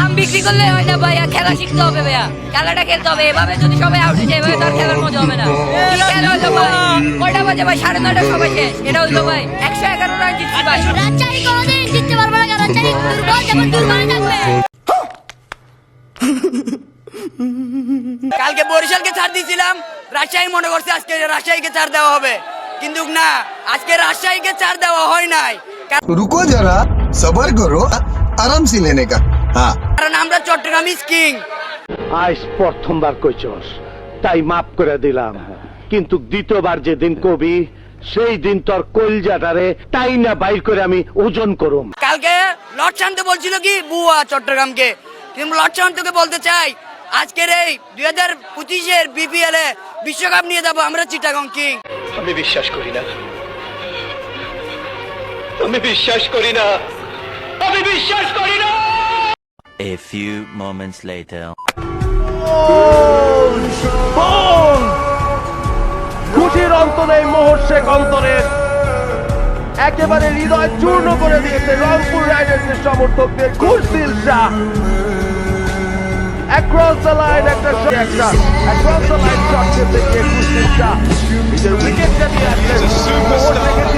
আম বিক্রি করলে হয় না ভাইয়া, খেলা শিখতে হবে ভাইয়া, খেলাটা খেলতে হবে। এভাবে যদি সবাই আউট হয়ে যায় এভাবে তার খেলার মজা হবে না। কি খেলা হলো ভাই, কয়টা বাজে ভাই? 9:30 সবাই শেষ। এটা হলো ভাই 111 রান জিতছি ভাই। রাজশাহী কোনোদিন জিততে পারবে না, রাজশাহী দুর্বল, যেমন দুর্বল থাকবে। কালকে বরিশালকে ছাড় দিয়েছিলাম, রাজশাহী মনে করছে আজকে রাজশাহীকে ছাড় দেওয়া হবে, কিন্তু না, আজকে রাজশাহীকে ছাড় দেওয়া হয় নাই। रुको जरा सबर करो आराम से लेने का हाँ কারণ আমরা চট্টগ্রাম কিং। আজ প্রথমবার কইছস তাই মাফ করে দিলাম, কিন্তু দ্বিতীয়বার যেদিন কবি সেই দিন তোর কলজাটারে তাই না বাইর করে আমি ওজন করুম। কালকে লর্ড শান্ত বলছিল কি বুয়া চট্টগ্রামকে, কিন্তু লর্ড শান্তকে বলতে চাই আজকের এই 2025-এর বিপিএল এ বিশ্বকাপ নিয়ে যাবো আমরা চিটাগং কিং। আমি বিশ্বাস করি না, আমি বিশ্বাস করি না, আমি বিশ্বাস করি না। A few moments later. খুশির অন্তরে মোহর শেখ অন্তরের একেবারে হৃদয় চূর্ণ করে দিয়েছে রংপুর রাইডার্সের সমর্থকদের খুশির শাহ। Across the line একটা across the line shot খেলতে গিয়ে খুশির শাহ নিজের উইকেটটা নিয়ে আসলেন। মোহর শেখের